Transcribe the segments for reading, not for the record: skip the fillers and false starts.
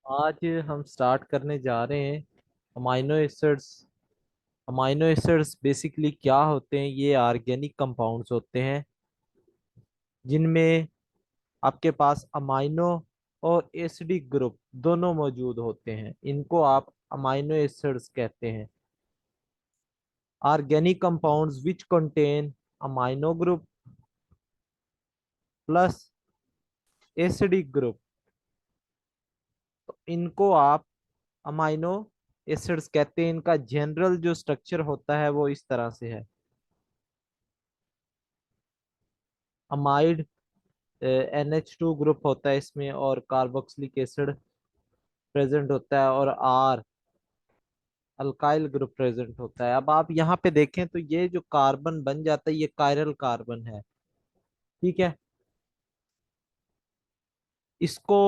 आज हम स्टार्ट करने जा रहे हैं amino acids. Amino acids basically क्या होते हैं? ये ऑर्गेनिक कंपाउंड्स होते हैं जिनमें आपके पास अमाइनो और एसिडिक ग्रुप दोनों मौजूद होते हैं। इनको आप अमाइनो एसिड्स कहते हैं। Organic compounds which contain amino group plus acidic group, तो इनको आप अमाइनो एसिड्स कहते हैं। इनका जनरल जो स्ट्रक्चर होता है वो इस तरह से है। अमाइड NH2 ग्रुप होता है इसमें, और कार्बोक्सिलिक एसिड प्रेजेंट होता है, और आर अल्काइल ग्रुप प्रेजेंट होता है। अब आप यहाँ पे देखें तो ये जो कार्बन बन जाता है ये कायरल कार्बन है। ठीक है। इसको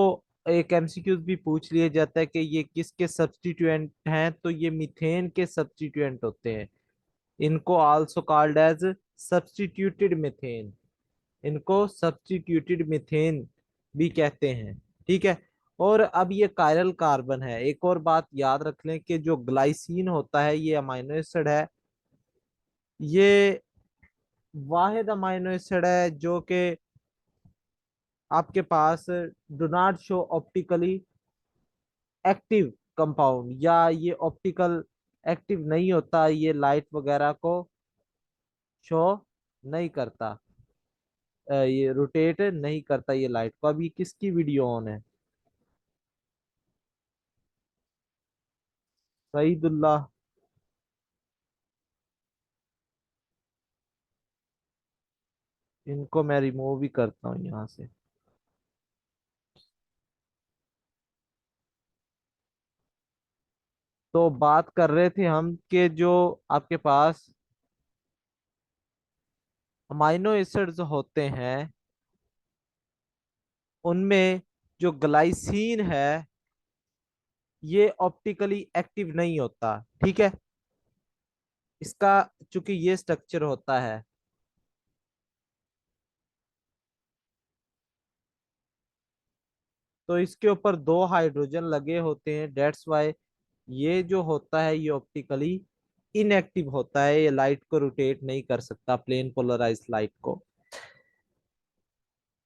एक एमसीक्यूज भी पूछ लिया जाता है कि ये किसके सब्स्टिट्यूएंट हैं, तो ये मीथेन के सब्स्टिट्यूएंट होते हैं। इनको also called as substituted methane. इनको सब्स्टिट्यूटेड मीथेन भी कहते हैं। ठीक है। और अब ये कायरल कार्बन है। एक और बात याद रख लें कि जो ग्लाइसिन होता है ये अमाइनो एसिड है। ये वाहिद अमाइनो एसिड है जो कि आपके पास do not show optically active compound, या ये ऑप्टिकल एक्टिव नहीं होता, ये लाइट वगैरह को शो नहीं करता, ये रोटेट नहीं करता ये लाइट को। अब ये किसकी वीडियो ऑन है? सईदुल्लाह। इनको मैं रिमूव भी करता हूँ यहाँ से। तो बात कर रहे थे हम कि जो आपके पास अमाइनो एसिड्स होते हैं उनमें जो ग्लाइसीन है ये ऑप्टिकली एक्टिव नहीं होता। ठीक है। इसका चूंकि ये स्ट्रक्चर होता है, तो इसके ऊपर दो हाइड्रोजन लगे होते हैं। डेट्स वाई ये जो होता है ये ऑप्टिकली इनएक्टिव होता है। ये लाइट को रोटेट नहीं कर सकता, प्लेन पोलराइज लाइट को।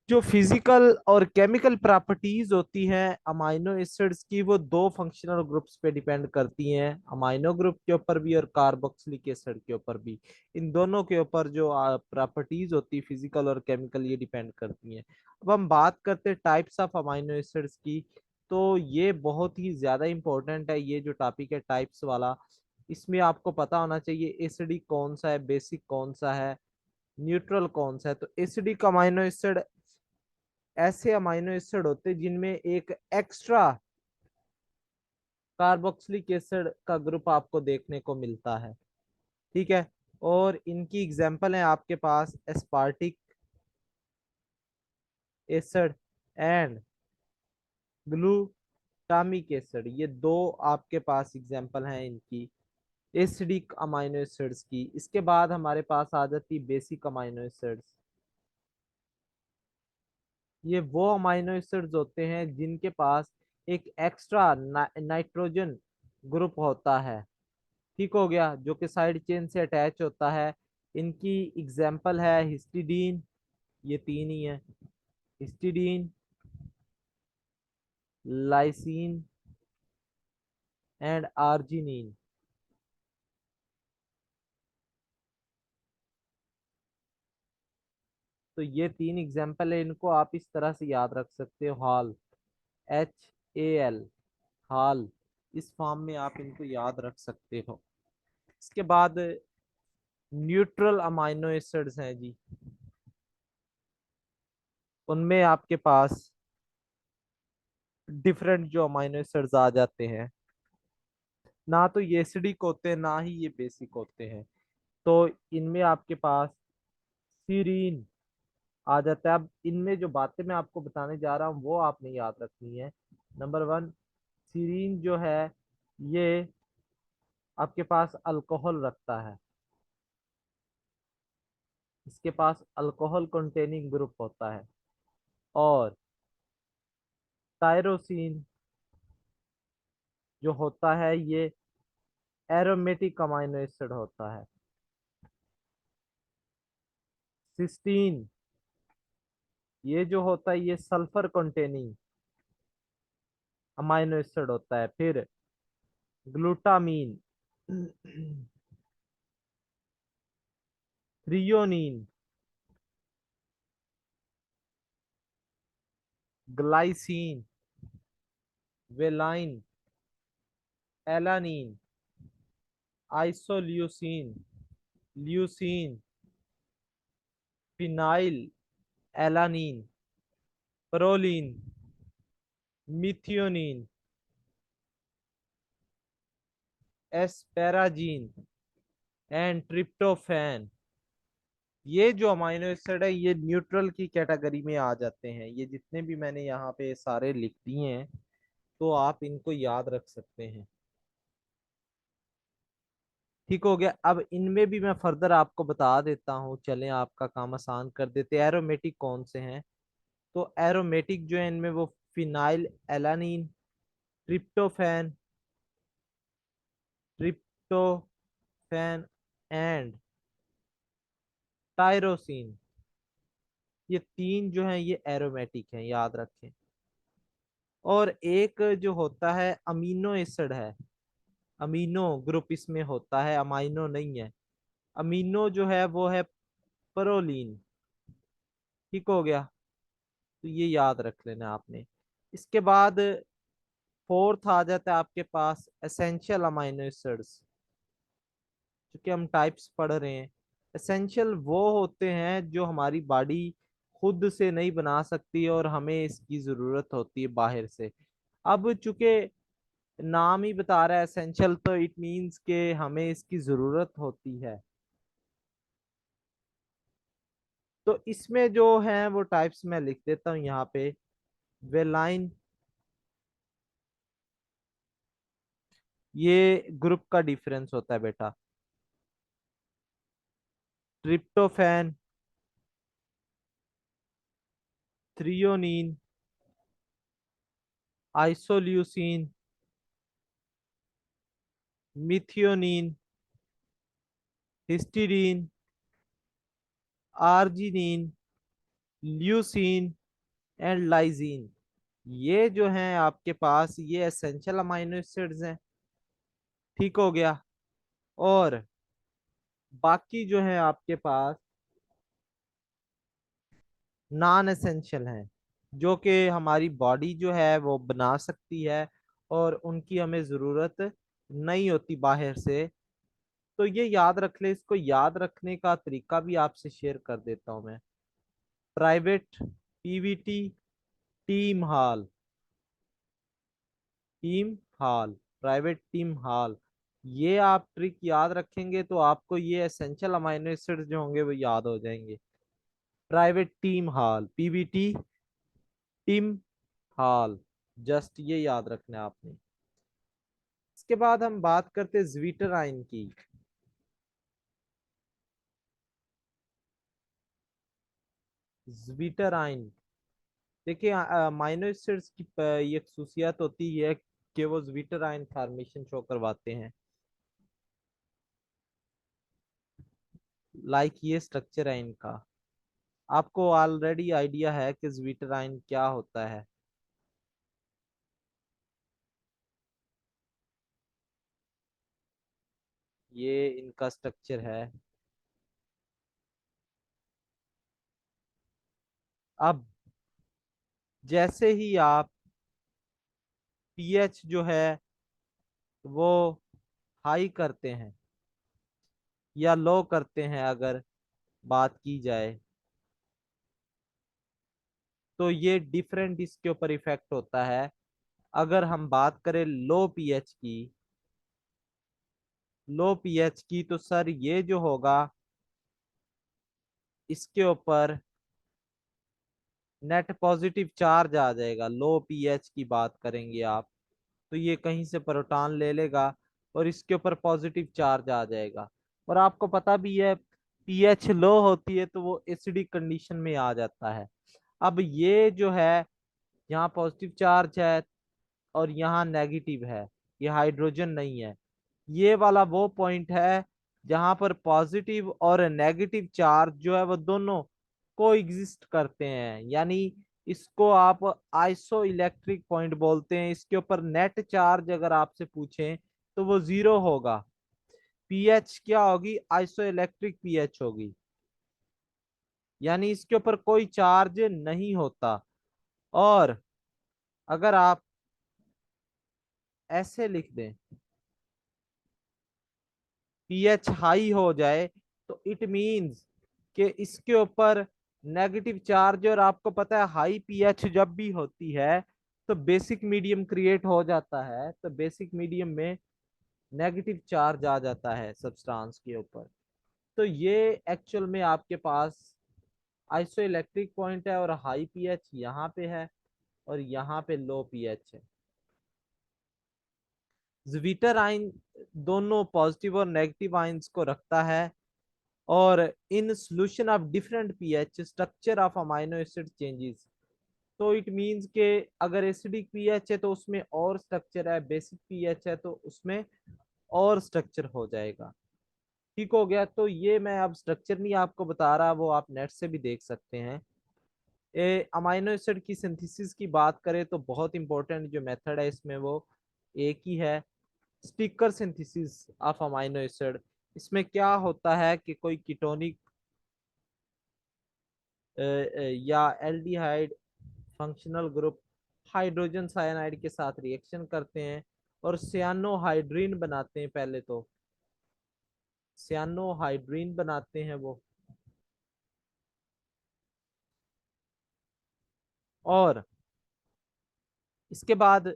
जो फिजिकल और केमिकल प्रॉपर्टीज होती हैं अमाइनो एसिड्स की, वो दो फंक्शनल ग्रुप्स पे डिपेंड करती हैं। अमाइनो ग्रुप के ऊपर भी और कार्बोक्सिलिक एसिड के ऊपर भी। इन दोनों के ऊपर जो प्रॉपर्टीज होती है फिजिकल और केमिकल, ये डिपेंड करती हैं। अब हम बात करते हैं टाइप्स ऑफ अमाइनो एसिड्स की। तो ये बहुत ही ज्यादा इंपॉर्टेंट है ये जो टॉपिक है टाइप्स वाला। इसमें आपको पता होना चाहिए एसिडिक कौन सा है, बेसिक कौन सा है, न्यूट्रल कौन सा है। तो एसिडिक अमाइनो एसिड ऐसे अमाइनो एसिड होते हैं जिनमें एक एक्स्ट्रा कार्बोक्सिलिक एसिड का ग्रुप आपको देखने को मिलता है। ठीक है। और इनकी एग्जांपल है आपके पास aspartic acid and glutamic acid. ये दो आपके पास एग्जांपल हैं इनकी एसिडिक अमाइनो एसिड्स की। इसके बाद हमारे पास आ जाती बेसिक अमाइनो एसिड्स। ये वो अमाइनो एसिड्स होते हैं जिनके पास एक एक्स्ट्रा नाइट्रोजन ग्रुप होता है। ठीक हो गया, जो कि साइड चेन से अटैच होता है। इनकी एग्जाम्पल है हिस्टिडीन। ये तीन ही है। Histidine, lysine and arginine. तो ये तीन एग्जाम्पल है। इनको आप इस तरह से याद रख सकते हो, हॉल, HAL, हॉल। इस फॉर्म में आप इनको याद रख सकते हो। इसके बाद न्यूट्रल अमाइनो एसिड्स हैं जी। उनमें आपके पास डिफरेंट जो अमाइनो एसिड्स आ जाते हैं। ना तो ये एसिडिक होते हैं ना ही ये बेसिक होते हैं। तो इनमें आपके पास सीरीन आ जाता है। अब इनमें जो बातें मैं आपको बताने जा रहा हूँ वो आपने याद रखनी है। नंबर वन, सीरीन जो है ये आपके पास अल्कोहल रखता है। इसके पास अल्कोहल कंटेनिंग ग्रुप होता है। और टायरोसिन जो होता है ये एरोमेटिक अमाइनो एसिड होता है। सिस्टीन, ये जो होता है ये सल्फर कंटेनिंग अमाइनो एसिड होता है। फिर glutamine, threonine, glycine, valine, alanine, isoleucine, leucine, phenyl alanine, proline, methionine, asparagine and tryptophan. ये जो अमाइनो एसिड है ये न्यूट्रल की कैटेगरी में आ जाते हैं। ये जितने भी मैंने यहाँ पे सारे लिख दिए हैं तो आप इनको याद रख सकते हैं। ठीक हो गया। अब इनमें भी मैं फर्दर आपको बता देता हूँ, चलें आपका काम आसान कर देते हैं। एरोमेटिक कौन से हैं? तो एरोमेटिक जो है इनमें वो phenyl alanine, tryptophan, tryptophan and tyrosine, ये तीन जो है ये एरोमेटिक हैं, याद रखें। और एक जो होता है अमीनो एसिड है, अमीनो ग्रुप इसमें होता है, अमाइनो नहीं है। अमीनो जो है वो है प्रोलीन। ठीक हो गया, तो ये याद रख लेना आपने। इसके बाद फोर्थ आ जाता है आपके पास एसेंशियल अमाइनो एसिड्स। क्योंकि हम टाइप्स पढ़ रहे हैं, एसेंशियल वो होते हैं जो हमारी बॉडी खुद से नहीं बना सकती और हमें इसकी जरूरत होती है बाहर से। अब चूंकि नाम ही बता रहा है एसेंशियल, तो इट मींस के हमें इसकी जरूरत होती है। तो इसमें जो है वो टाइप्स मैं लिख देता हूँ यहाँ पे। वेलाइन, ये ग्रुप का डिफरेंस होता है बेटा। Tryptophan, threonine, isoleucine, methionine, histidine, arginine, leucine and lysine. ये जो हैं आपके पास ये एसेंशियल अमाइनो एसिड्स हैं। ठीक हो गया। और बाकी जो है आपके पास नॉन एसेंशियल हैं, जो कि हमारी बॉडी जो है वो बना सकती है और उनकी हमें ज़रूरत नहीं होती बाहर से। तो ये याद रख ले। इसको याद रखने का तरीका भी आपसे शेयर कर देता हूँ मैं। Private, Pvt, team hall, team hall, private team hall, ये आप ट्रिक याद रखेंगे तो आपको ये एसेंशियल अमाइनो एसिड्स जो होंगे वो याद हो जाएंगे। Private team hall, Pvt, team hall, just ये याद रखना है आपने। इसके बाद हम बात करते हैं ज्वीटराइन की। ज्वीटराइन, देखिए अमाइनो एसिड्स की ये खसूसियत होती है कि वो ज्वीटराइन फॉर्मेशन शो करवाते हैं। लाइक ये स्ट्रक्चर है इनका। आपको ऑलरेडी आइडिया है कि ज्वीटराइन क्या होता है। ये इनका स्ट्रक्चर है। अब जैसे ही आप पीएच जो है वो हाई करते हैं या लो करते हैं, अगर बात की जाए, तो ये डिफरेंट इसके ऊपर इफेक्ट होता है। अगर हम बात करें लो पीएच की, लो पीएच की, तो सर ये जो होगा इसके ऊपर नेट पॉजिटिव चार्ज आ जाएगा। लो पीएच की बात करेंगे आप तो ये कहीं से प्रोटॉन ले लेगा और इसके ऊपर पॉजिटिव चार्ज आ जाएगा। और आपको पता भी है पीएच लो होती है तो वो एसिडिक कंडीशन में आ जाता है। अब ये जो है यहाँ पॉजिटिव चार्ज है और यहाँ नेगेटिव है, ये हाइड्रोजन नहीं है। ये वाला वो पॉइंट है जहां पर पॉजिटिव और नेगेटिव चार्ज जो है वो दोनों को एग्जिस्ट करते हैं, यानी इसको आप आइसो इलेक्ट्रिक पॉइंट बोलते हैं। इसके ऊपर नेट चार्ज अगर आपसे पूछें तो वो जीरो होगा। पीएच क्या होगी? आइसो इलेक्ट्रिक पीएच होगी, यानी इसके ऊपर कोई चार्ज नहीं होता। और अगर आप ऐसे लिख दें पीएच हाई हो जाए तो इट मींस कि इसके ऊपर नेगेटिव चार्ज, और आपको पता है हाई पीएच जब भी होती है तो बेसिक मीडियम क्रिएट हो जाता है, तो बेसिक मीडियम में नेगेटिव चार्ज आ जाता है सब्सटेंस के ऊपर। तो ये एक्चुअल में आपके पास आइसो इलेक्ट्रिक पॉइंट है, और हाई पीएच यहाँ पे है और यहाँ पे लो पीएच है। ज्विटर आइन दोनों पॉजिटिव और नेगेटिव आइंस को रखता है, और in solution of different pH structure of amino acid changes. तो इट मींस के अगर एसिडिक पीएच है तो उसमें और स्ट्रक्चर है, बेसिक पीएच है तो उसमें और स्ट्रक्चर हो जाएगा। ठीक हो गया। तो ये मैं अब स्ट्रक्चर नहीं आपको बता रहा, वो आप नेट से भी देख सकते हैं। अमाइनो एसिड की सिंथेसिस की बात करें तो बहुत इंपॉर्टेंट जो मेथड है इसमें वो एक ही है, sticker synthesis of amino acid. इसमें क्या होता है कि कोई कीटोनिक या aldehyde functional group hydrogen cyanide के साथ रिएक्शन करते हैं और सियानोहाइड्रीन बनाते हैं। पहले तो सियानोहाइड्रीन बनाते हैं वो, और इसके बाद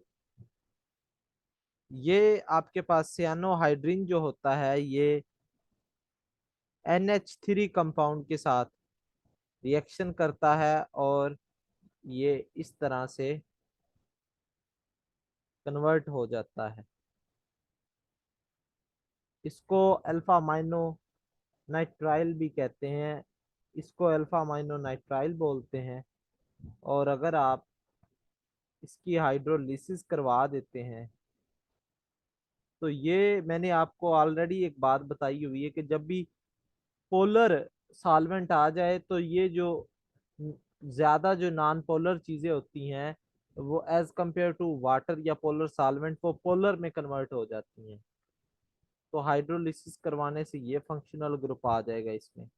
ये आपके पास सियानोहाइड्रीन जो होता है ये NH3 कंपाउंड के साथ रिएक्शन करता है, और ये इस तरह से कन्वर्ट हो जाता है। इसको अल्फा अमाइनो नाइट्राइल भी कहते हैं, इसको अल्फा अमाइनो नाइट्राइल बोलते हैं। और अगर आप इसकी हाइड्रोलिसिस करवा देते हैं तो ये मैंने आपको ऑलरेडी एक बात बताई हुई है कि जब भी पोलर सॉल्वेंट आ जाए तो ये जो ज्यादा जो नॉन पोलर चीजें होती हैं वो एज कंपेयर टू वाटर या पोलर सॉल्वेंट वो पोलर में कन्वर्ट हो जाती हैं। तो हाइड्रोलिसिस करवाने से ये फंक्शनल ग्रुप आ जाएगा इसमें।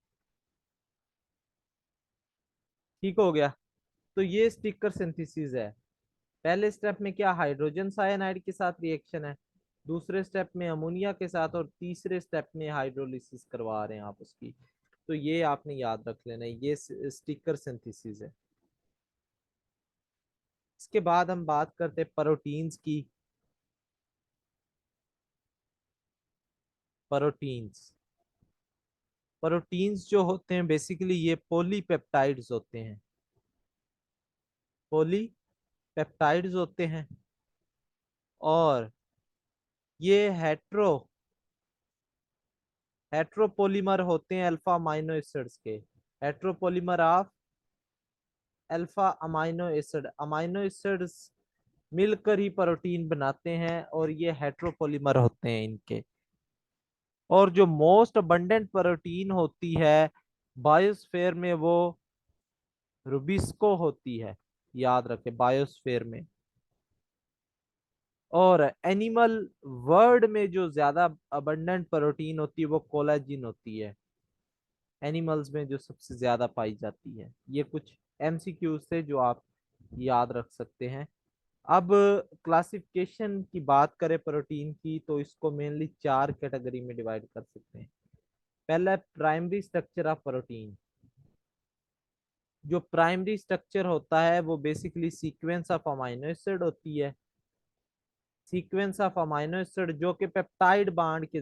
ठीक हो गया। तो ये स्टिकर सिंथेसिस है। पहले स्टेप में क्या हाइड्रोजन साइनाइड के साथ रिएक्शन है, दूसरे स्टेप में अमोनिया के साथ, और तीसरे स्टेप में हाइड्रोलिसिस करवा रहे हैं आप उसकी। तो ये आपने याद रख लेना है, ये स्टिकर सिंथेसिस है। इसके बाद हम बात करते हैं प्रोटीन्स की। प्रोटीन्स प्रोटीन्स जो होते हैं बेसिकली ये पॉलीपेप्टाइड्स होते हैं। पॉलीपेप्टाइड्स होते हैं, और ये हेट्रोपोलीमर होते हैं अल्फा अमाइनो एसिड्स के। हेट्रोपोलीमर ऑफ अल्फा अमाइनो एसिड्स मिलकर ही प्रोटीन बनाते हैं, और ये हेट्रोपोलीमर होते हैं इनके। और जो मोस्ट अबंडेंट प्रोटीन होती है बायोस्फेयर में वो रुबिस्को होती है, याद रखें बायोस्फेयर में। और एनिमल वर्ल्ड में जो ज्यादा अबंडेंट प्रोटीन होती है वो कोलाजिन होती है, एनिमल्स में जो सबसे ज्यादा पाई जाती है। ये कुछ MCQs थे जो आप याद रख सकते हैं। अब क्लासिफिकेशन की बात करें प्रोटीन की तो इसको मेनली 4 कैटेगरी में डिवाइड कर सकते हैं। पहला है प्राइमरी स्ट्रक्चर ऑफ प्रोटीन। जो प्राइमरी स्ट्रक्चर होता है वो basically sequence of amino acid होती है। सीक्वेंस ऑफ अमाइनो एसिड जो कि पेप्टाइड बांड के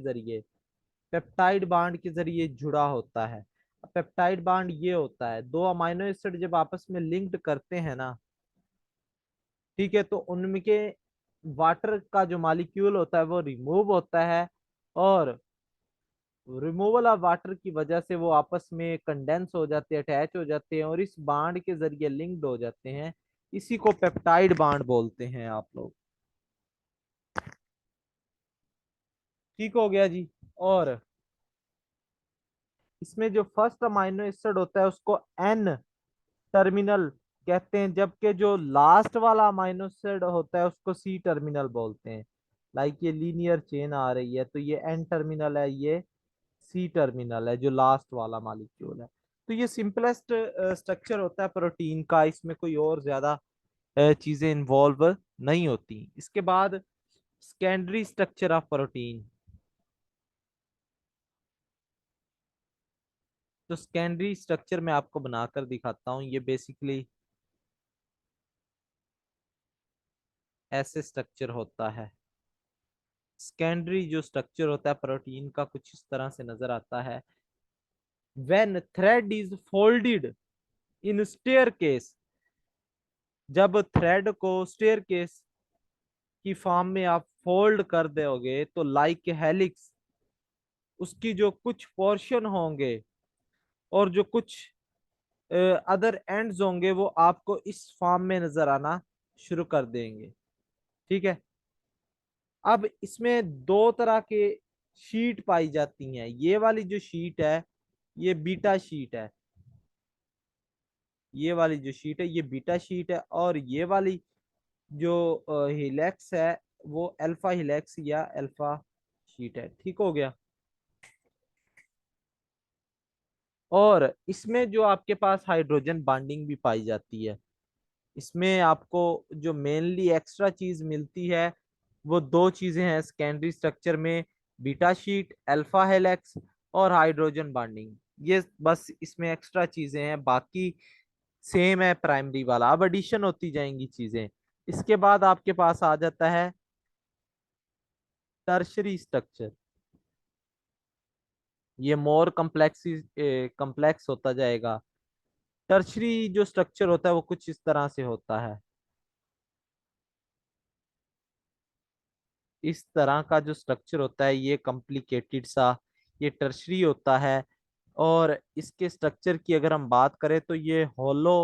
जरिए जुड़ा होता है। पेप्टाइड बांड ये होता है, दो अमाइनो एसिड जब आपस में लिंक्ड करते हैं ना, ठीक है, तो उनके वाटर का जो मॉलिक्यूल होता है वो रिमूव होता है, और रिमूवल ऑफ वाटर की वजह से वो आपस में कंडेंस हो जाते हैं, अटैच हो जाते हैं, और इस बांड के जरिए लिंक्ड हो जाते हैं। इसी को पेप्टाइड बांड बोलते हैं आप लोग। ठीक हो गया जी। और इसमें जो फर्स्ट अमाइनो एसिड होता है उसको एन टर्मिनल कहते हैं, जबकि जो लास्ट वाला अमाइनो एसिड होता है उसको सी टर्मिनल बोलते हैं। लाइक ये लीनियर चेन आ रही है तो ये एन टर्मिनल है, ये सी टर्मिनल है जो लास्ट वाला मॉलिक्यूल है। तो ये सिंपलेस्ट स्ट्रक्चर होता है प्रोटीन का, इसमें कोई और ज्यादा चीजें इन्वॉल्व नहीं होती। इसके बाद सेकेंडरी स्ट्रक्चर ऑफ प्रोटीन। तो सेकेंडरी स्ट्रक्चर मैं आपको बनाकर दिखाता हूँ। ये बेसिकली ऐसे स्ट्रक्चर होता है। सेकेंडरी जो स्ट्रक्चर होता है प्रोटीन का कुछ इस तरह से नजर आता है। When thread is folded in staircase, जब थ्रेड को स्टेयरकेस की फॉर्म में आप फोल्ड कर दोगे तो लाइक हेलिक्स, उसकी जो कुछ पोर्शन होंगे और जो कुछ अदर एंड्स होंगे वो आपको इस फॉर्म में नजर आना शुरू कर देंगे। ठीक है। अब इसमें दो तरह के शीट पाई जाती हैं। ये वाली जो शीट है ये बीटा शीट है, ये वाली जो शीट है ये बीटा शीट है, और ये वाली जो हिलेक्स है वो अल्फा हिलेक्स या अल्फा शीट है। ठीक हो गया। और इसमें जो आपके पास हाइड्रोजन बॉन्डिंग भी पाई जाती है। इसमें आपको जो मेनली एक्स्ट्रा चीज मिलती है वो दो चीजें हैं सेकेंडरी स्ट्रक्चर में, बीटा शीट, अल्फा हेलिक्स और हाइड्रोजन बॉन्डिंग। ये बस इसमें एक्स्ट्रा चीजें हैं, बाकी सेम है प्राइमरी वाला। अब एडिशन होती जाएंगी चीजें। इसके बाद आपके पास आ जाता है टर्शरी स्ट्रक्चर। ये मोर कम्प्लेक्स होता जाएगा। टर्शरी जो स्ट्रक्चर होता है वो कुछ इस तरह से होता है। इस तरह का जो स्ट्रक्चर होता है ये कॉम्प्लिकेटेड सा, ये टर्शरी होता है। और इसके स्ट्रक्चर की अगर हम बात करें तो ये होलो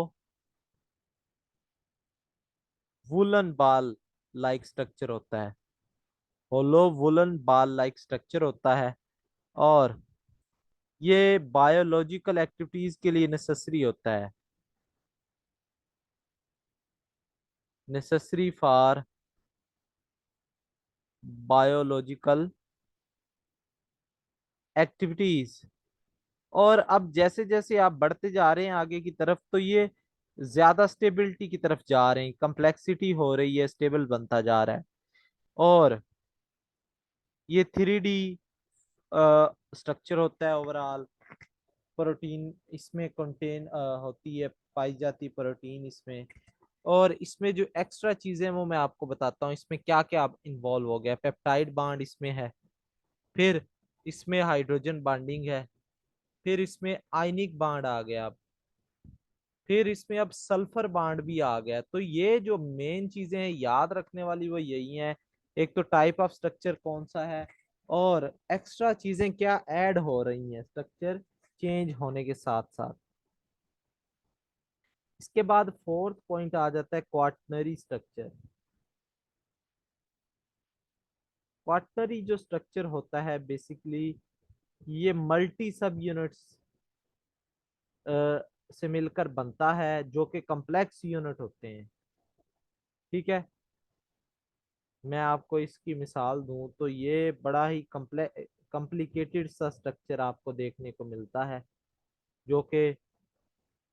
वुलन बाल लाइक स्ट्रक्चर होता है। होलो वुलन बाल लाइक स्ट्रक्चर होता है। और ये बायोलॉजिकल एक्टिविटीज के लिए नेसेसरी होता है, नेसेसरी फॉर बायोलॉजिकल एक्टिविटीज। और अब जैसे जैसे आप बढ़ते जा रहे हैं आगे की तरफ तो ये ज्यादा स्टेबिलिटी की तरफ जा रहे हैं, कंप्लेक्सिटी हो रही है, स्टेबल बनता जा रहा है। और ये 3D स्ट्रक्चर होता है ओवरऑल। प्रोटीन इसमें कंटेन होती है, पाई जाती प्रोटीन इसमें। और इसमें जो एक्स्ट्रा चीजें हैं वो मैं आपको बताता हूँ इसमें क्या क्या इन्वॉल्व हो गया। पेप्टाइड बॉन्ड इसमें है, फिर इसमें हाइड्रोजन बॉन्डिंग है, फिर इसमें आयनिक बॉन्ड आ गया, फिर इसमें अब सल्फर बॉन्ड भी आ गया। तो ये जो मेन चीजें हैं याद रखने वाली वो यही हैं। एक तो टाइप ऑफ स्ट्रक्चर कौन सा है, और एक्स्ट्रा चीजें क्या ऐड हो रही हैं स्ट्रक्चर चेंज होने के साथ साथ। इसके बाद फोर्थ पॉइंट आ जाता है क्वाटनरी स्ट्रक्चर। क्वाटनरी जो स्ट्रक्चर होता है बेसिकली ये मल्टी सब यूनिट्स से मिलकर बनता है जो कि कॉम्प्लेक्स यूनिट होते हैं। ठीक है। मैं आपको इसकी मिसाल दूं तो ये बड़ा ही कॉम्प्लिकेटेड सा स्ट्रक्चर आपको देखने को मिलता है, जो कि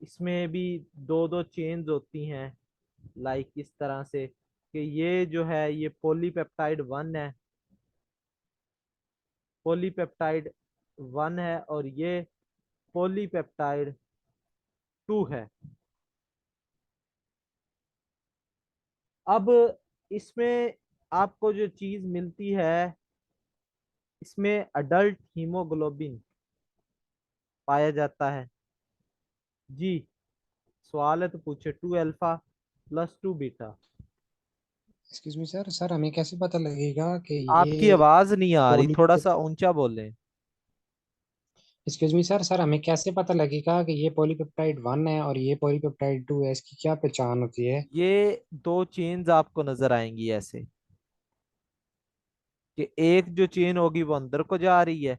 इसमें भी दो दो चेन्स होती हैं लाइक इस तरह से कि ये जो है ये पॉलीपेप्टाइड 1 है, पॉलीपेप्टाइड 1 है, और ये पॉलीपेप्टाइड 2 है। अब इसमें आपको जो चीज मिलती है इसमें अडल्ट हीमोग्लोबिन पाया जाता है। जी, सवाल है तो पूछे। 2 alpha + 2 beta. Excuse me sir, sir हमें कैसे पता लगेगा कि आपकी ये आवाज नहीं आ रही, पॉली थोड़ा सा ऊंचा बोलें। एक्सक्यूज मी सर, सर हमें कैसे पता लगेगा कि ये पॉलीपेप्टाइड 1 है और ये पॉलीपेप्टाइड 2 है? इसकी क्या पहचान होती है? ये दो चेन्स आपको नजर आएंगी ऐसे। कि एक जो चेन होगी वो अंदर को जा रही है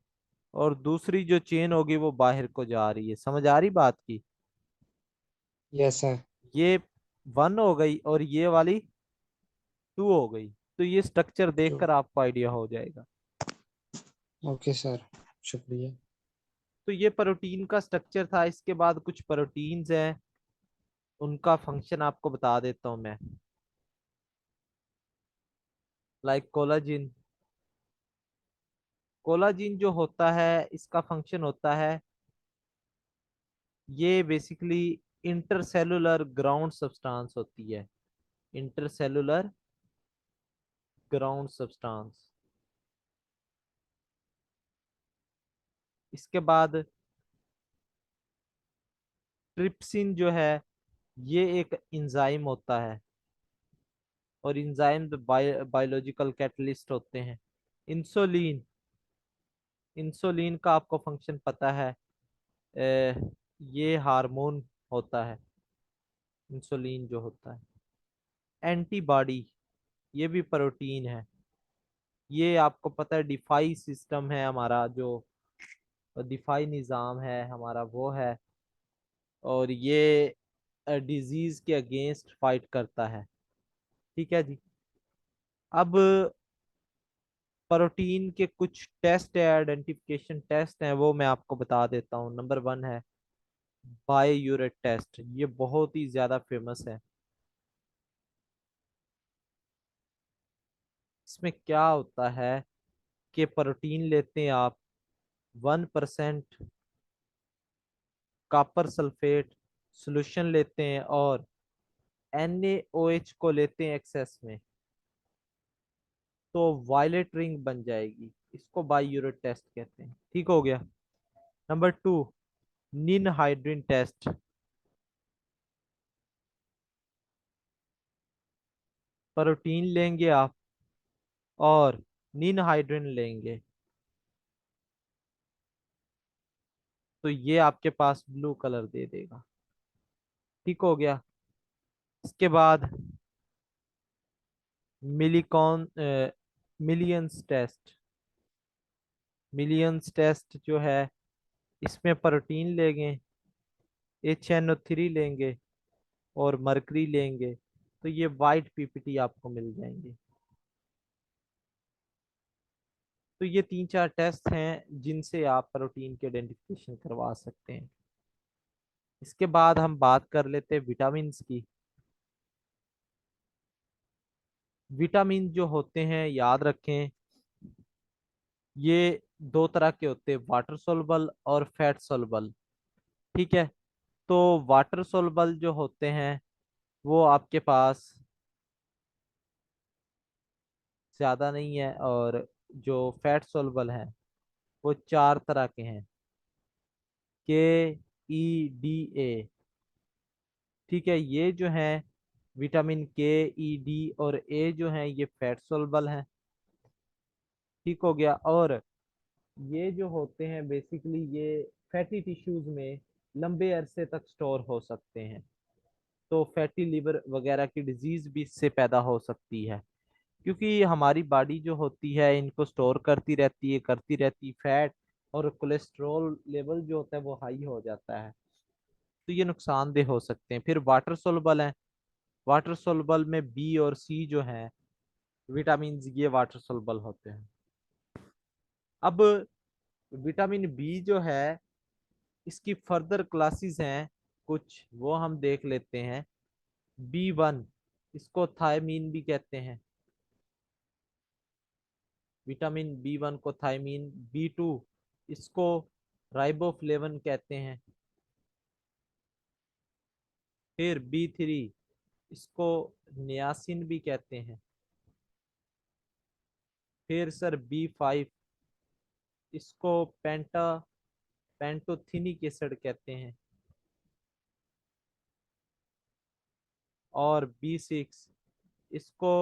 और दूसरी जो चेन होगी वो बाहर को जा रही है। समझ आ रही बात की? Yes sir. ये 1 हो गई और ये वाली 2 हो गई। तो ये स्ट्रक्चर टू। देखकर आपको आइडिया हो जाएगा। ओके सर, शुक्रिया। तो ये प्रोटीन का स्ट्रक्चर था। इसके बाद कुछ प्रोटीन्स हैं, उनका फंक्शन आपको बता देता हूं मैं। Like collagen. कोलाजिन जो होता है इसका फंक्शन होता है, ये बेसिकली इंटरसेलुलर ग्राउंड सब्सटेंस होती है। Intercellular ground substance. इसके बाद ट्रिप्सिन जो है ये एक एंजाइम होता है, और एंजाइम बायोलॉजिकल कैटलिस्ट होते हैं। इंसुलिन। इंसुलिन का आपको फंक्शन पता है, ये हार्मोन होता है इंसुलिन जो होता है। एंटीबॉडी, ये भी प्रोटीन है। ये आपको पता है डिफाई सिस्टम है हमारा, जो दिफाई निज़ाम है हमारा वो है, और ये डिजीज के अगेंस्ट फाइट करता है। ठीक है जी। अब प्रोटीन के कुछ टेस्ट है, आइडेंटिफिकेशन टेस्ट हैं, वो मैं आपको बता देता हूँ। नंबर 1 है बायोयूरेट टेस्ट। ये बहुत ही ज्यादा फेमस है। इसमें क्या होता है कि प्रोटीन लेते हैं आप, 1% कॉपर सल्फेट सोल्यूशन लेते हैं और NaOH को लेते हैं एक्सेस में, तो वायलेट रिंग बन जाएगी। इसको बायोयूरेट टेस्ट कहते हैं। ठीक हो गया। नंबर 2, निन हाइड्रिन टेस्ट। प्रोटीन लेंगे आप और निन हाइड्रिन लेंगे, तो ये आपके पास ब्लू कलर दे देगा। ठीक हो गया। इसके बाद Millikan millions test. Millions test जो है इसमें प्रोटीन लेंगे, HNO3 लेंगे और मरकरी लेंगे, तो ये वाइट पीपीटी आपको मिल जाएंगे। तो ये 3-4 टेस्ट हैं जिनसे आप प्रोटीन के आइडेंटिफिकेशन करवा सकते हैं। इसके बाद हम बात कर लेते हैं विटामिन की। विटामिन जो होते हैं याद रखें, ये 2 तरह के होते हैं, वाटर सोलबल और फैट सोलबल। ठीक है। तो वाटर सोलबल जो होते हैं वो आपके पास ज्यादा नहीं है, और जो फैट सोलबल है वो 4 तरह के हैं। KE, DA। ठीक है। ये जो है विटामिन KE, D और A जो है ये फैट सोलबल है। ठीक हो गया। और ये जो होते हैं बेसिकली ये फैटी टिश्यूज में लंबे अरसे तक स्टोर हो सकते हैं, तो फैटी लिवर वगैरह की डिजीज भी इससे पैदा हो सकती है, क्योंकि हमारी बॉडी जो होती है इनको स्टोर करती रहती फैट, और कोलेस्ट्रॉल लेवल जो होता है वो हाई हो जाता है, तो ये नुकसानदेह हो सकते हैं। फिर वाटर सोलबल है। वाटर सोलबल में B और C जो है विटामिन, ये वाटर सोलबल होते हैं। अब विटामिन बी जो है इसकी फर्दर क्लासेस हैं कुछ, वो हम देख लेते हैं। B1, इसको थायमीन भी कहते हैं। विटामिन B1 को थायमीन। B2, इसको राइबोफ्लेवन कहते हैं। फिर B3, इसको नियासिन भी कहते हैं। फिर सर B5, इसको पेंटोथेनिक एसिड कहते हैं। और B6, इसको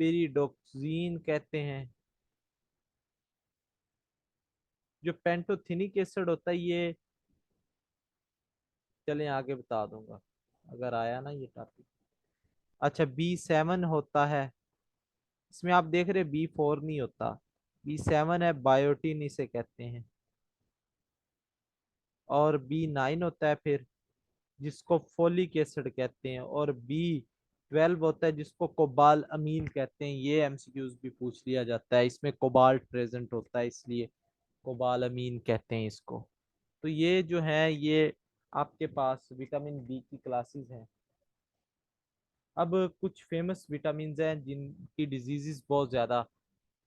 पेरिडोक्सिन कहते हैं। जो पेंटोथेनिक एसिड होता है ये, चलें आगे बता दूंगा अगर आया ना ये टॉपिक। अच्छा, B7 होता है, इसमें आप देख रहे B4 नहीं होता, B7 है, बायोटीन इसे कहते हैं। और B9 होता है फिर, जिसको फोलिक एसिड कहते हैं। और B12 होता है जिसको कोबाल अमीन कहते हैं। ये एमसीक्यूज भी पूछ लिया जाता है, इसमें कोबाल्ट प्रेजेंट होता है इसलिए कोबाल अमीन कहते हैं इसको। तो ये जो है ये आपके पास विटामिन बी की क्लासेस हैं। अब कुछ फेमस विटामिन हैं जिनकी डिजीजेस बहुत ज़्यादा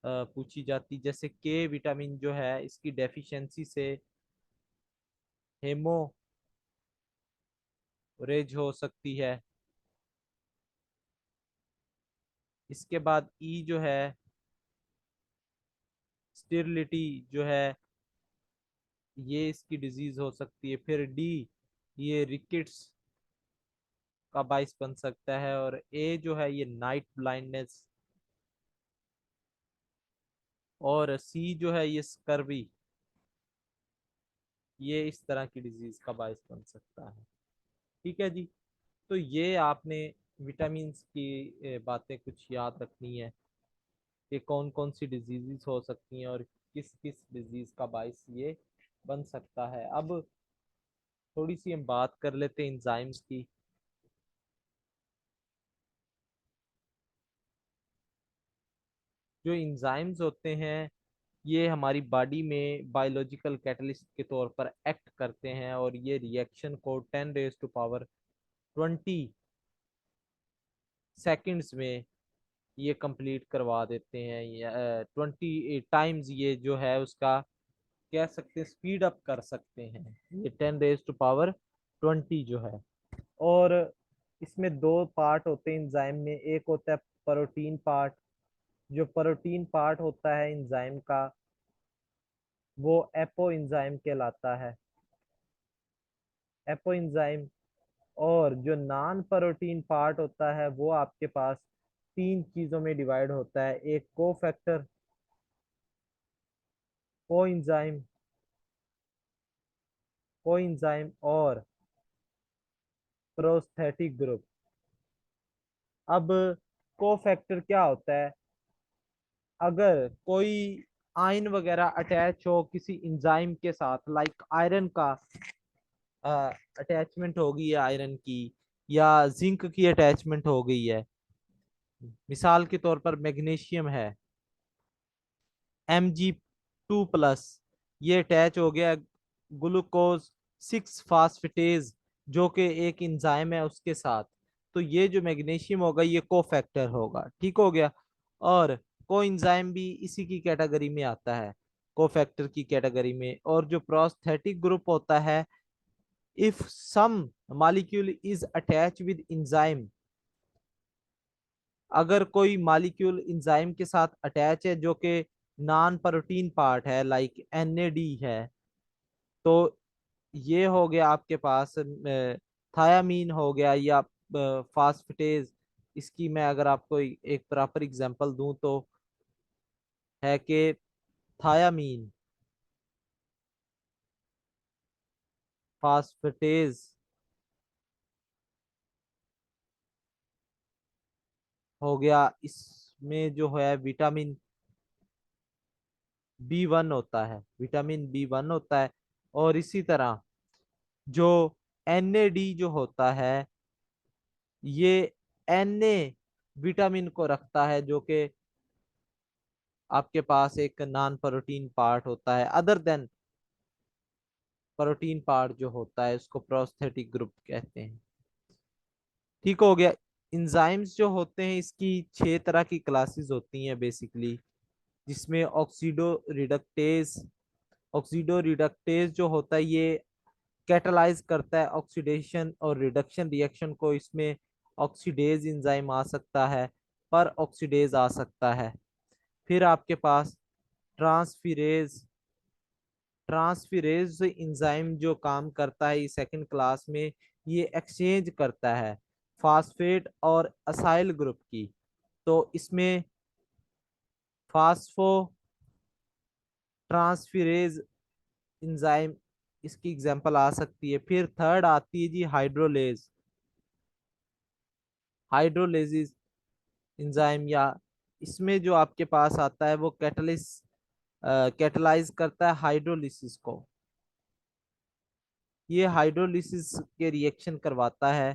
पूछी जाती, जैसे के विटामिन जो है इसकी डेफिशिएंसी से हेमोरेज हो सकती है। इसके बाद ई जो है स्टेरिलिटी जो है ये इसकी डिजीज हो सकती है। फिर डी ये रिकेट्स का बाइस बन सकता है। और ए जो है ये नाइट ब्लाइंडनेस। और सी जो है ये स्कर्वी, ये इस तरह की डिजीज का बाइस बन सकता है। ठीक है जी। तो ये आपने विटामिन की बातें कुछ याद रखनी है कि कौन कौन सी डिजीजेस हो सकती हैं और किस किस डिजीज का बाइस ये बन सकता है। अब थोड़ी सी हम बात कर लेते हैं इंजाइम्स की। जो इंजाइम्स होते हैं ये हमारी बॉडी में बायोलॉजिकल कैटलिस्ट के तौर पर एक्ट करते हैं और ये रिएक्शन को 10⁻20 सेकंड्स में ये कंप्लीट करवा देते हैं। 20 टाइम्स ये जो है उसका कह सकते हैं स्पीड अप कर सकते हैं ये 10⁻20 जो है। और इसमें दो पार्ट होते हैं एंजाइम में, एक होता है प्रोटीन पार्ट। जो प्रोटीन पार्ट होता है एंजाइम का वो एपो एंजाइम कहलाता है, एपो एंजाइम। और जो नॉन प्रोटीन पार्ट होता है वो आपके पास तीन चीजों में डिवाइड होता है, एक को फैक्टर, को एंजाइम, को एंजाइम और प्रोस्थेटिक ग्रुप। अब को फैक्टर क्या होता है? अगर कोई आयन वगैरह अटैच हो किसी एंजाइम के साथ, लाइक आयरन का अटैचमेंट होगी है आयरन की, या जिंक की अटैचमेंट हो गई है, मिसाल के तौर पर मैग्नीशियम है Mg2+, ये अटैच हो गया ग्लूकोज 6 फास्फेटेज जो कि एक इंजाइम है उसके साथ। तो ये जो मैग्नीशियम होगा ये कोफैक्टर होगा, ठीक हो गया। और को इंजाइम भी इसी की कैटेगरी में आता है, कोफैक्टर की कैटेगरी में। और जो प्रोस्थेटिक ग्रुप होता है, if some molecule is attach with enzyme, अगर कोई मॉलिक्यूल इंजाइम के साथ अटैच है जो कि नॉन प्रोटीन पार्ट है, लाइक NAD है, तो ये हो गया आपके पास थायामीन हो गया या फास्फेटेज। इसकी मैं अगर आपको एक प्रॉपर एग्जांपल दूं तो है कि थायामीन, फास्फेटेज हो गया। इसमें जो है विटामिन B1 होता है, विटामिन B1 होता है। और इसी तरह जो NAD जो होता है ये विटामिन को रखता है जो कि आपके पास एक नॉन प्रोटीन पार्ट होता है, अदर देन प्रोटीन पार्ट जो होता है उसको प्रोस्थेटिक ग्रुप कहते हैं। ठीक हो गया। इंजाइम्स जो होते हैं इसकी 6 तरह की क्लासेस होती हैं बेसिकली, जिसमें ऑक्सीडो रिडक्टेज जो होता है ये कैटलाइज करता है ऑक्सीडेशन और रिडक्शन रिएक्शन को। इसमें ऑक्सीडेज इंजाइम आ सकता है, पर ऑक्सीडेज आ सकता है। फिर आपके पास ट्रांसफिरेज, ट्रांसफिरेज इंजाइम जो काम करता है सेकंड क्लास में, ये एक्सचेंज करता है फास्फेट और असाइल ग्रुप की। तो इसमें फास्फो ट्रांसफिरेज इंजाइम इसकी एग्जांपल आ सकती है। फिर थर्ड आती है जी हाइड्रोलेज, हाइड्रोलेजिस इंजाइम या इसमें जो आपके पास आता है वो कैटलाइज करता है हाइड्रोलिसिस को। ये हाइड्रोलिसिस के रिएक्शन करवाता है।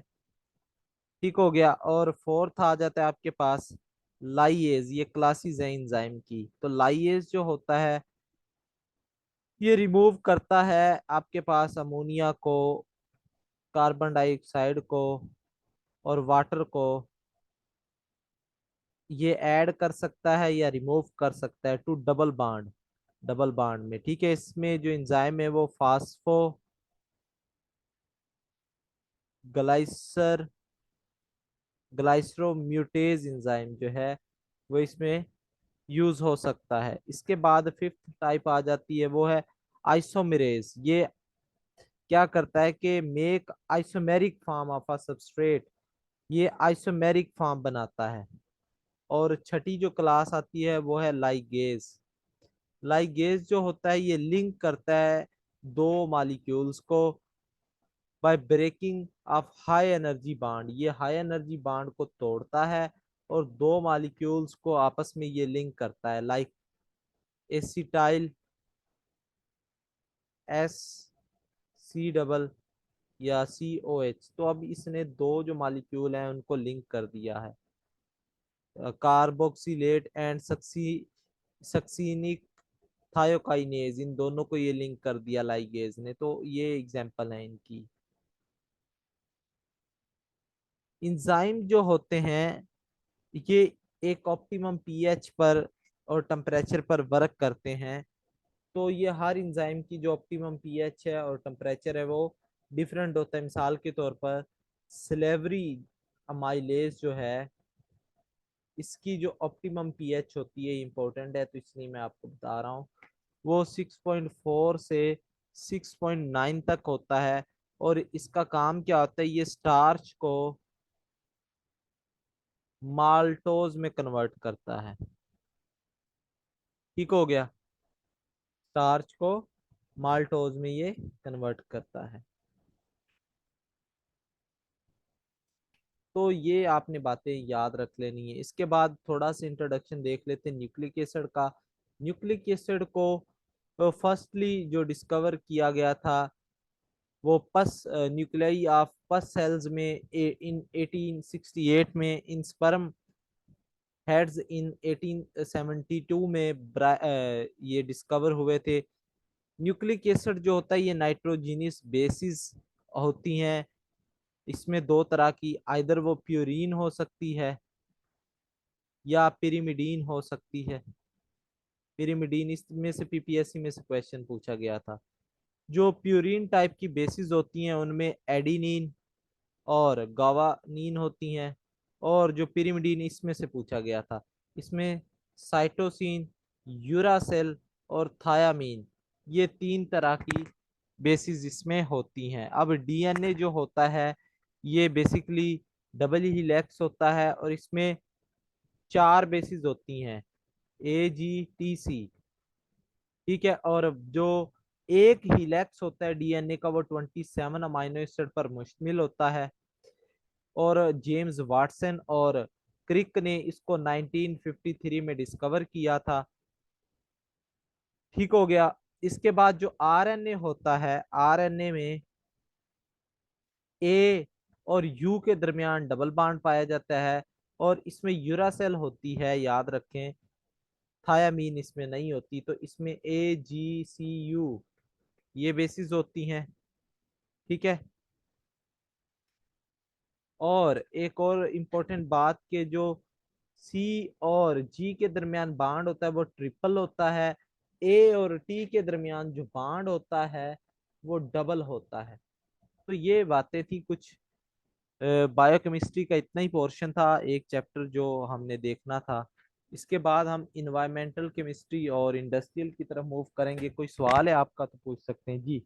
ठीक हो गया। और फोर्थ आ जाता है आपके पास लाइएज। ये क्लासेस है एंजाइम की। तो लाइएज जो होता है ये रिमूव करता है आपके पास अमोनिया को, कार्बन डाइऑक्साइड को और वाटर को। ये ऐड कर सकता है या रिमूव कर सकता है टू डबल बॉन्ड में। ठीक है। इसमें जो एंजाइम है वो फास्फो ग्लाइसर ग्लाइसरोम्यूटेज एंजाइम जो है वो इसमें यूज हो सकता है। इसके बाद फिफ्थ टाइप आ जाती है वो है आइसोमेरेज। ये क्या करता है कि make isomeric form of a substrate. ये आइसोमेरिक फॉर्म बनाता है। और छठी जो क्लास आती है वो है लाइगेज। लाइगेज जो होता है ये लिंक करता है दो मॉलिक्यूल्स को by breaking off high energy bond. ये हाई एनर्जी बॉन्ड को तोड़ता है और दो मॉलिक्यूल्स को आपस में ये लिंक करता है, like acetyl S C double या सी ओ एच। तो अब इसने दो जो मॉलिक्यूल हैं उनको लिंक कर दिया है। कार्बोक्सिलेट एंड सक्सीनिक थायोकाइनेज, इन दोनों को ये लिंक कर दिया लाइगेज ने। तो ये एग्जांपल है इनकी। इंजाइम जो होते हैं ये एक ऑप्टिमम पीएच पर और टेम्परेचर पर वर्क करते हैं। तो ये हर इंजाइम की जो ऑप्टिमम पीएच है और टेम्परेचर है वो डिफरेंट होता है। मिसाल के तौर पर स्लेवरी अमाइलेज जो है इसकी जो ऑप्टिमम पीएच होती है इंपॉर्टेंट है तो इसलिए मैं आपको बता रहा हूँ। वो 6.4 से 6.9 तक होता है। और इसका काम क्या होता है, ये स्टार्च को माल्टोज में कन्वर्ट करता है। ठीक हो गया। स्टार्च को माल्टोज में ये कन्वर्ट करता है। तो ये आपने बातें याद रख लेनी है। इसके बाद थोड़ा सा इंट्रोडक्शन देख लेते हैं न्यूक्लिक एसिड का। न्यूक्लिक एसिड को फर्स्टली जो डिस्कवर किया गया था वो पस न्यूक्लियाई ऑफ पस सेल्स में इन 1868 में, इन स्पर्म हेड्स इन 1872 में ये डिस्कवर हुए थे। न्यूक्लिक एसिड जो होता है ये नाइट्रोजीनियस बेसिस होती हैं। इसमें दो तरह की, आइदर वो प्यूरीन हो सकती है या पिरिमिडीन हो सकती है। पिरिमिडीन इसमें से पीपीएससी में से क्वेश्चन पूछा गया था। जो प्यूरीन टाइप की बेसिस होती हैं उनमें एडिनिन और गावानीन होती हैं। और जो पिरिमिडीन इसमें से पूछा गया था इसमें साइटोसिन, यूरासेल और थायामीन, ये तीन तरह की बेसिस इसमें होती हैं। अब डीएनए जो होता है ये बेसिकली डबल हेलिक्स होता है और इसमें चार बेसिस होती हैं, AGTC। ठीक है। और जो एक हेलिक्स होता है डीएनए का वो 27 अमाइनो एसिड पर मुश्तमिल होता है। और जेम्स वाटसन और क्रिक ने इसको 1953 में डिस्कवर किया था। ठीक हो गया। इसके बाद जो आरएनए होता है, आरएनए में ए और यू के दरमियान डबल बॉन्ड पाया जाता है और इसमें यूरासेल होती है, याद रखें। थायामीन इसमें नहीं होती। तो इसमें AGCU ये बेसिस होती हैं। ठीक है। और एक और इम्पोर्टेंट बात के जो सी और जी के दरमियान बाड होता है वो ट्रिपल होता है। ए और टी के दरमियान जो बाड होता है वो डबल होता है। तो ये बातें थी कुछ। बायोकेमिस्ट्री का इतना ही पोर्शन था, एक चैप्टर जो हमने देखना था। इसके बाद हम इन्वायरमेंटल केमिस्ट्री और इंडस्ट्रियल की तरफ मूव करेंगे। कोई सवाल है आपका तो पूछ सकते हैं जी।